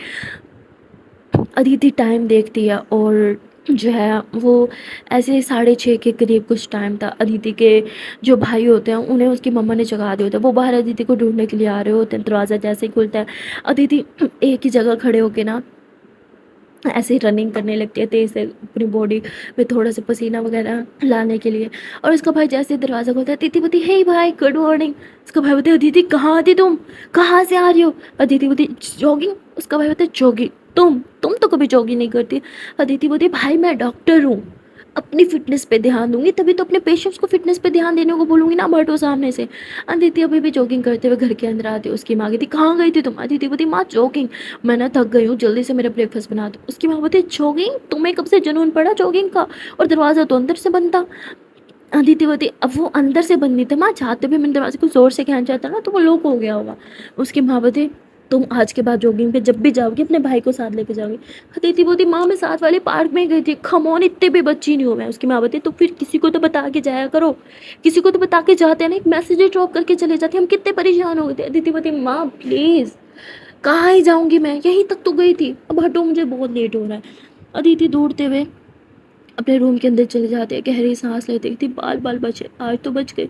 अदिति टाइम देखती है और जो है वो ऐसे 6:30 के करीब कुछ टाइम था। अदिति के जो भाई होते हैं उन्हें उसकी मम्मा ने जगा दिया होता है। वो बाहर अदिति को ढूंढने के लिए आ रहे होते हैं। दरवाज़ा जैसे ही खुलता है, अदिति एक ही जगह खड़े होके ना ऐसे ही रनिंग करने लगती है तेज़ से, अपनी बॉडी में थोड़ा सा पसीना वगैरह लाने के लिए। और उसका भाई जैसे ही दरवाज़ा खोलता है, अदिति बोलती हे भाई गुड मॉर्निंग। उसका भाई बोलते अदिति कहाँ थी तुम, कहाँ से आ रही हो? अदिति बोलती जॉगिंग। उसका भाई बोलता जॉगिंग? तुम तो कभी जॉगिंग नहीं करती। अदिति बोलती भाई मैं डॉक्टर हूँ, अपनी फिटनेस पे ध्यान दूंगी, तभी तो अपने पेशेंट्स को फिटनेस पे ध्यान देने को बोलूंगी ना, हटो सामने से। अदिति अभी भी जॉगिंग करते हुए घर के अंदर आती है। उसकी माँ कहती कहाँ गई थी तुम? अदिति बोलती माँ जॉगिंग, मैं ना थक गई हूँ, जल्दी से मेरा ब्रेकफास्ट बना दो। उसकी माँ बोलती जॉगिंग, तुम्हें कब से जुनून पड़ा जॉगिंग का? और दरवाज़ा तो अंदर से बंद था। अदिति बोलती अब वो अंदर से बंद नहीं था माँ, चाहते भी मैंने दरवाजे को जोर से खींचा था ना तो वो लॉक हो गया होगा। उसकी माँ बोलती तुम आज के बाद जॉगिंग पे जब भी जाओगी अपने भाई को साथ लेके जाओगी। अदिति बोलती माँ मैं साथ वाले पार्क में गई थी, खमौन इतने भी बच्ची नहीं हूँ मैं। उसकी माँ बोलती तो फिर किसी को तो बता के जाया करो, किसी को तो बता के जाते हैं ना, एक मैसेज ड्रॉप करके चले जाते, हम कितने परेशान हो गए थे। अदिति बोलती माँ प्लीज़, कहाँ ही जाऊँगी मैं, यहीं तक तो गई थी, अब हटो मुझे बहुत लेट हो रहा है। अदिति दौड़ते हुए अपने रूम के अंदर चले जाते हैं, गहरी सांस लेते थी, बाल बाल बचे, आज तो बच गए,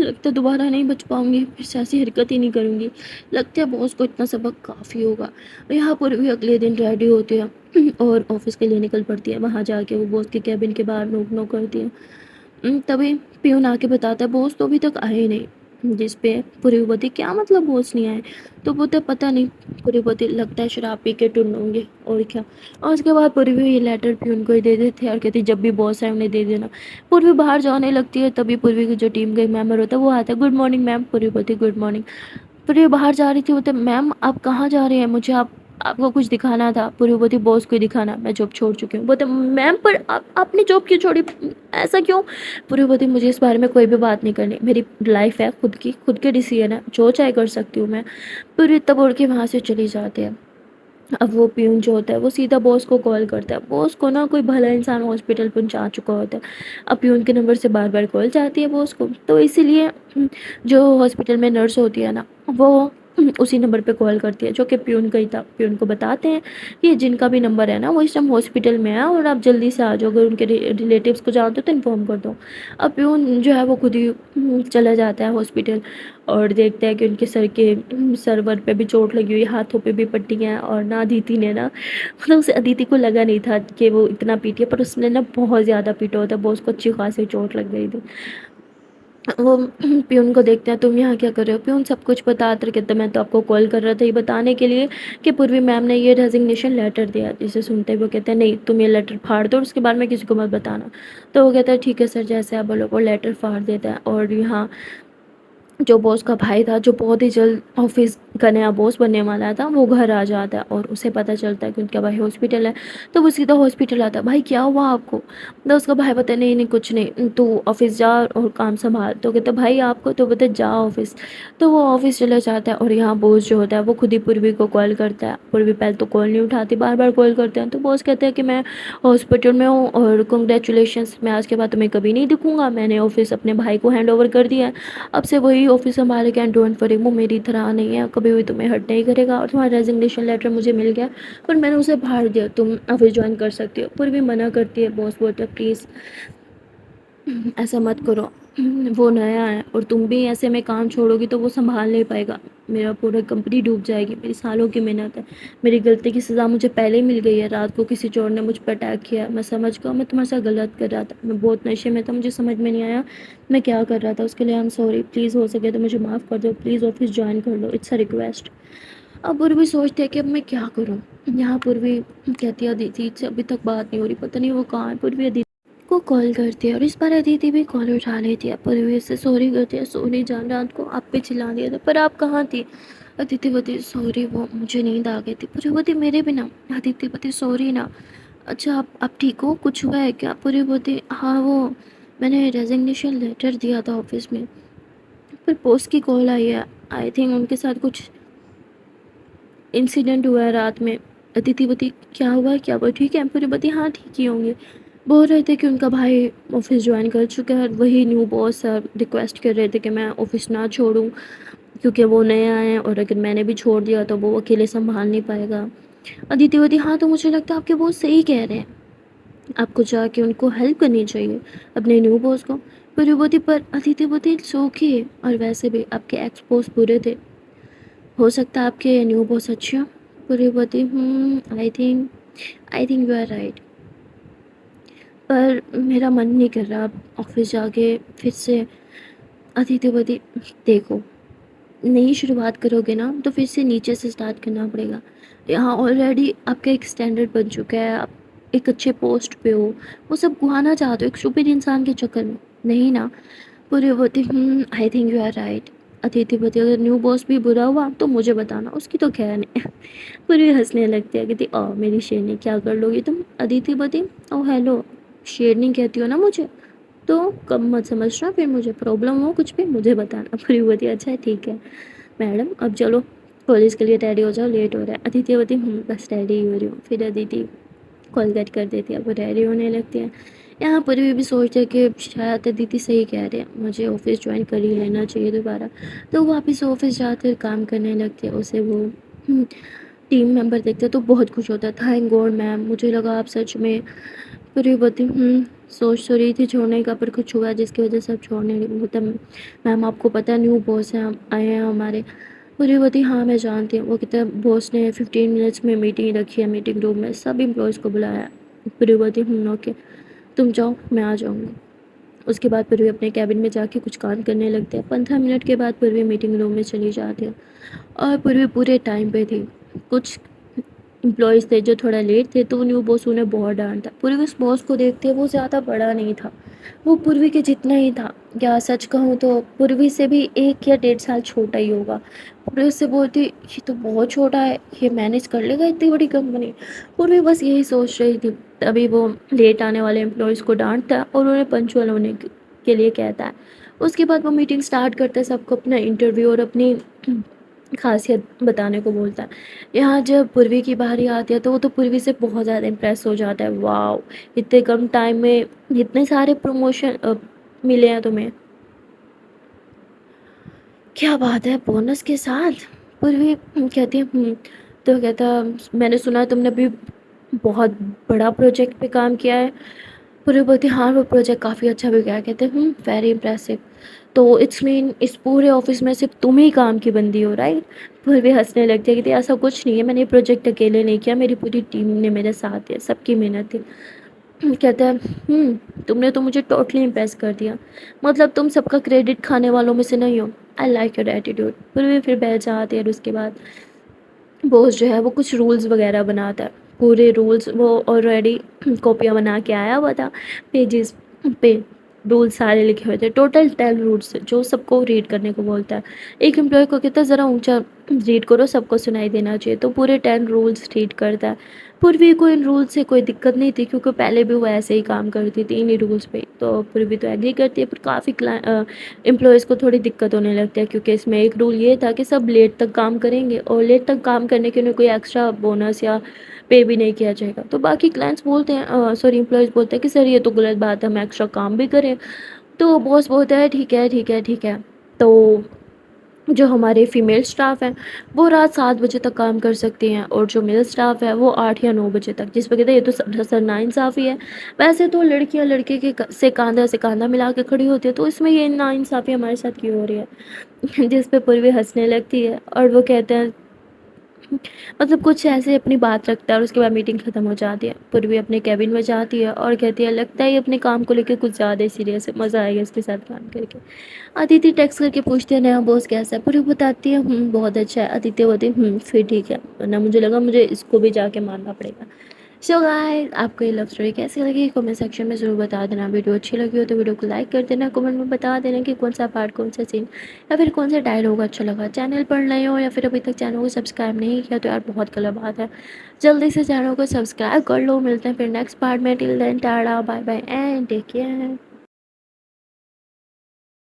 लगता है दोबारा नहीं बच पाऊंगी, फिर से ऐसी हरकत ही नहीं करूंगी, लगता है बॉस को इतना सबक काफ़ी होगा। यहाँ पर भी अगले दिन रेडी होते हैं और ऑफिस के लिए निकल पड़ती है। वहाँ जाके वो बॉस के कैबिन के बाहर नोक नोक करती है। तभी पियून आके बताता है बॉस तो अभी तक आए ही नहीं। जिस पे पूर्ववती क्या मतलब बॉस नहीं आए? तो बोलते पता नहीं, पूर्ववती लगता है शराब पी के टुन होंगे और क्या। और उसके बाद पूर्वी ये लेटर पियून को ही दे देते हैं और कहती जब भी बॉस है उन्हें दे देना। पूर्वी बाहर जाने लगती है, तभी पूर्वी की जो टीम का एक मेंबर होता है वो आता है, गुड मॉर्निंग मैम। पूर्वी बोलती गुड मॉर्निंग। पूर्वी बाहर जा रही थी, बोलते मैम आप कहाँ जा रहे हैं, मुझे आपको कुछ दिखाना था। पूर्वी बोलती बॉस को ही दिखाना, मैं जॉब छोड़ चुकी हूँ। बोलते मैम पर आपने जॉब क्यों छोड़ी, ऐसा क्यों? पूर्वी बोलती मुझे इस बारे में कोई भी बात नहीं करनी, मेरी लाइफ है खुद की, खुद के डिसीजन है, जो चाहे कर सकती हूँ मैं। पूर्वी तब उड़ के वहाँ से चली जाती है। अब वो पियून जो होता है वो सीधा बॉस को कॉल करता है। बॉस को ना कोई भला इंसान हॉस्पिटल पहुंचा चुका होता है। अब पियून के नंबर से बार बार कॉल जाती है बॉस को, तो इसीलिए जो हॉस्पिटल में नर्स होती है ना वो उसी नंबर पे कॉल करती है जो कि पियून का ही था। पियून को बताते हैं कि जिनका भी नंबर है ना वो इस टाइम हॉस्पिटल में है और आप जल्दी से आ जाओ, अगर उनके रिलेटिव्स को जानते हो तो इन्फॉर्म कर दो। अब पियून जो है वो खुद ही चला जाता है हॉस्पिटल और देखता है कि उनके सर्वर पे भी चोट लगी हुई, हाथों पे भी पट्टियाँ हैं। और ना अदिति ने ना, मतलब उसे अदिति को लगा नहीं था कि वो इतना पीटी है, पर उसने ना बहुत ज़्यादा पीटा होता है, बॉस को अच्छी खासी चोट लग गई थी। वो पियून को देखते हैं, तुम यहाँ क्या कर रहे हो? पियून सब कुछ बताते कहते मैं तो आपको कॉल कर रहा था ये बताने के लिए कि पूर्वी मैम ने ये रेजिग्नेशन लेटर दिया। जिसे सुनते ही वो कहते हैं नहीं तुम ये लेटर फाड़ दो और उसके बाद में किसी को मत बताना। तो वो कहता है ठीक है सर, जैसे आप बोलो। वो लेटर फाड़ देता है और यहाँ जो बॉस का भाई था, जो बहुत ही जल्द ऑफिस का नया बॉस बनने वाला था, वो घर आ जाता है और उसे पता चलता है कि उनका भाई हॉस्पिटल है। तो वो सीधा हॉस्पिटल आता है, भाई क्या हुआ आपको? तो उसका भाई बताया नहीं नहीं कुछ नहीं, तू ऑफिस जा और काम संभाल। तो कहता भाई आपको तो बता जा ऑफिस। तो वो ऑफिस चला जाता है और यहाँ बॉस जो होता है वो खुद ही पूर्वी को कॉल करता है। पूर्वी पहले तो कॉल नहीं उठाती, बार बार कॉल करते हैं। तो बॉस कहते हैं कि मैं हॉस्पिटल में हूँ और कंग्रेचुलेशंस, मैं आज के बाद तुम्हें कभी नहीं दिखूंगा, मैंने ऑफिस अपने भाई को हैंड ओवर कर दिया है, अब से वही ऑफिस संभालेगा एंड डोंट वरी, वो मेरी तरह नहीं है, कभी भी तुम्हें हर्ट नहीं करेगा। और तुम्हारा रेजिग्नेशन लेटर मुझे मिल गया पर मैंने उसे फाड़ दिया, तुम ऑफिस ज्वाइन कर सकती हो। पर भी मना करती है। बॉस बोलते हैं प्लीज़ ऐसा मत करो, वो नया है और तुम भी ऐसे में काम छोड़ोगी तो वो संभाल नहीं पाएगा, मेरा पूरा कंपनी डूब जाएगी, मेरी सालों की मेहनत है, मेरी गलती की सज़ा मुझे पहले ही मिल गई है, रात को किसी चोर ने मुझ पर अटैक किया, मैं समझ गया मैं तुम्हारे साथ गलत कर रहा था, मैं बहुत नशे में था, मुझे समझ में नहीं आया मैं क्या कर रहा था, उसके लिए आई एम सॉरी, प्लीज़ हो सके तो मुझे माफ़ कर दो, प्लीज़ ऑफिस ज्वाइन कर लो, इट्स अ रिक्वेस्ट। अब पूर्वी सोचते हैं कि अब मैं क्या करूँ। यहाँ पूर्वी कहती है अदिति से अभी तक बात नहीं हो रही, पता नहीं वो कहाँ है। पूर्वी अदिति को कॉल करती है और इस बार अदिति भी कॉल उठा लेती है। पूर्वी से सॉरी करती है, सॉरी जान, रात को आप पे चिल्ला दिया था पर आप कहाँ थी? अदिति बोलती सॉरी वो मुझे नींद आ गई थी। पूर्वी बोलती मेरे भी ना। अदिति बोलती सॉरी ना, अच्छा आप ठीक हो, कुछ हुआ है क्या? पूर्वी बोलती हाँ वो मैंने रेजिग्नेशन लेटर दिया था ऑफिस में, पर पोस्ट की कॉल आई है, आई थिंक उनके साथ कुछ इंसिडेंट हुआ है रात में। अदिति बती क्या हुआ है, क्या वो ठीक है? पूरी बती हाँ ठीक ही होंगे। बोल रहे थे कि उनका भाई ऑफिस ज्वाइन कर चुका है, वही न्यू बॉस सर रिक्वेस्ट कर रहे थे कि मैं ऑफिस ना छोड़ूं क्योंकि वो नया है और अगर मैंने भी छोड़ दिया तो वो अकेले संभाल नहीं पाएगा। अदिति बोलती हाँ तो मुझे लगता है आपके बॉस सही कह रहे हैं, आपको जाके उनको हेल्प करनी चाहिए अपने न्यू बॉस को। पर वो बोलती पर अदिति बोलती इट्स ओके, और वैसे भी आपके एक्स बॉस बुरे थे, हो सकता है आपके न्यू बॉस अच्छे हो। पर वो बोलती I think you are right, पर मेरा मन नहीं कर रहा अब ऑफिस जाके फिर से। अदिति बोलती देखो, नई शुरुआत करोगे ना तो फिर से नीचे से स्टार्ट करना पड़ेगा। यहाँ ऑलरेडी आपका एक स्टैंडर्ड बन चुका है, आप एक अच्छे पोस्ट पे हो, वो सब गुआना चाहते हो एक सुपर इंसान के चक्कर में, नहीं ना। पूरी बोती I think you are right. अतिथि बोती अगर न्यू बॉस भी बुरा हुआ तो मुझे बताना, उसकी तो खैर नहीं। पूरी हंसने लगती है, कहती ओ मेरी शेरनी क्या कर लोगी तुम। अदिति बोती ओ हेलो, शेरनी कहती हो ना मुझे, तो कम मत समझना, फिर मुझे प्रॉब्लम हो कुछ भी मुझे बताना। पूरी बोती अच्छा ठीक है मैडम, अब चलो कॉलेज के लिए रेडी हो जाओ, लेट हो रहा है। अदिति बोती बस रेडी ही हो रही हूँ। फिर अदिति कॉल कट कर देती है, अब वो रेडी होने लगती है। यहाँ पर भी सोचते हैं कि शायद अदिति सही कह रहे हैं, मुझे ऑफिस ज्वाइन कर ही लेना चाहिए दोबारा। तो वापस ऑफिस जाकर काम करने लगती है। उसे वो टीम मेंबर देखते हैं तो बहुत खुश होता है, थैंक गॉड मैम, मुझे लगा आप सच में। फिर ये बोलती सोच तो रही थी छोड़ने का, पर कुछ हुआ जिसकी वजह से अब छोड़ने लगी। मतलब मैम आपको पता है न्यू बॉस हैं आए हैं हमारे। पूरी होती हाँ मैं जानती हूँ। वो कहते हैं बॉस ने 15 मिनट्स में मीटिंग रखी है, मीटिंग रूम में सब एम्प्लॉयज़ को बुलाया है। पूरी होती ओके, तुम जाओ मैं आ जाऊँगी। उसके बाद पूर्वी अपने कैबिन में जाके कुछ काम करने लगते हैं। 15 मिनट के बाद पूर्वी मीटिंग रूम में चली जाती है, और पूर्वी पूरे टाइम पे थी। कुछ एम्प्लॉयज़ थे जो थोड़ा लेट थे, तो न्यू बॉस उन्हें बहुत डांटता। पूर्वी उस बॉस को देखती है, वो ज़्यादा बड़ा नहीं था, वो पूर्वी के जितना ही था, या सच कहूँ तो पूर्वी से भी 1 या 1.5 साल छोटा ही होगा। पूर्वी उससे बोलती ये तो बहुत छोटा है, ये मैनेज कर लेगा इतनी बड़ी कंपनी। पूर्वी बस यही सोच रही थी, तभी वो लेट आने वाले एम्प्लॉयज़ को डांटता है और उन्हें पंचुअल होने के लिए कहता है। उसके बाद वो मीटिंग स्टार्ट करता है, सबको अपना इंटरव्यू और अपनी खासियत बताने को बोलता है। यहाँ जब पूर्वी की बारी आती है तो वो तो पूर्वी से बहुत ज़्यादा इम्प्रेस हो जाता है, वाओ इतने कम टाइम में इतने सारे प्रमोशन मिले हैं तुम्हें, क्या बात है, बोनस के साथ। पूर्वी कहती है तो कहता मैंने सुना तुमने अभी बहुत बड़ा प्रोजेक्ट पे काम किया है। पूर्वी बोलती हाँ वो प्रोजेक्ट काफ़ी अच्छा भी गया। कहते वेरी इम्प्रेसिव, तो इट्स मीन इस पूरे ऑफिस में सिर्फ तुम ही काम की बंदी हो राइट। पूर्वी हंसने लगती है, कहती ऐसा कुछ नहीं है, मैंने ये प्रोजेक्ट अकेले नहीं किया, मेरी पूरी टीम ने मेरे साथ दिया, सबकी मेहनत थी। कहता है तुमने तो मुझे टोटली इम्प्रेस कर दिया, मतलब तुम सबका क्रेडिट खाने वालों में से नहीं हो। I like your attitude. फिर बैठ जाते हैं, और उसके बाद बॉस जो है वो कुछ रूल्स वगैरह बनाता है। पूरे रूल्स वो ऑलरेडी कॉपियाँ बना के आया हुआ था, पेजेस पे रूल्स सारे लिखे हुए थे, टोटल 10 रूल्स जो सबको रीड करने को बोलता है। एक एम्प्लॉय को कहता है ज़रा ऊंचा रीड करो, सबको सुनाई देना चाहिए, तो पूरे 10 रूल्स रीड करता है। पूर्वी को इन रूल्स से कोई दिक्कत नहीं थी, क्योंकि पहले भी वो ऐसे ही काम करती थी इन्हीं रूल्स पे, तो पूर्वी तो एग्री करती है। पर काफ़ी एम्प्लॉयज़ को थोड़ी दिक्कत होने लगती है, क्योंकि इसमें एक रूल ये था कि सब लेट तक काम करेंगे, और लेट तक काम करने के लिए कोई एक्स्ट्रा बोनस या पे भी नहीं किया जाएगा। तो बाकी क्लाइंट्स बोलते हैं, सॉरी एम्प्लॉयज़ बोलते हैं कि सर ये तो गलत बात है, हम एक्स्ट्रा काम भी करें। तो बॉस बोलता है ठीक है ठीक है ठीक है। तो जो हमारे फीमेल स्टाफ हैं वो रात 7 बजे तक काम कर सकती हैं, और जो मेल स्टाफ है वो 8 या 9 बजे तक। जिस पर कहते हैं ये तो सर नाइंसाफ़ी है। वैसे तो लड़कियां लड़के के से कंधा मिला के खड़ी होती है, तो इसमें ये नाइंसाफ़ी हमारे साथ क्यों हो रही है। जिस पे पूर्वी हंसने लगती है, और वो कहते हैं मतलब कुछ ऐसे अपनी बात रखता है, और उसके बाद मीटिंग ख़त्म हो जाती है। पूर्वी अपने कैबिन में जाती है और कहती है लगता है ये अपने काम को लेकर कुछ ज़्यादा ही सीरियस है, मज़ा आएगा इसके साथ काम करके। अदिति टेक्स्ट करके पूछती है नया बॉस कैसा है। पूरी बताती है बहुत अच्छा है। अदिति बोलती है फिर ठीक है, वरना मुझे लगा मुझे इसको भी जाके मानना पड़ेगा। सो गाइस, आपको ये लव स्टोरी कैसी लगी कमेंट सेक्शन में ज़रूर बता देना। वीडियो अच्छी लगी हो तो वीडियो को लाइक कर देना, कमेंट में बता देना कि कौन सा पार्ट, कौन सा सीन या फिर कौन सा डायलॉग अच्छा लगा। चैनल पर नए हो या फिर अभी तक चैनल को सब्सक्राइब नहीं किया तो यार बहुत गलत बात है, जल्दी से चैनल को सब्सक्राइब कर लो। मिलते हैं फिर नेक्स्ट पार्ट में, till then tata bye bye and take care.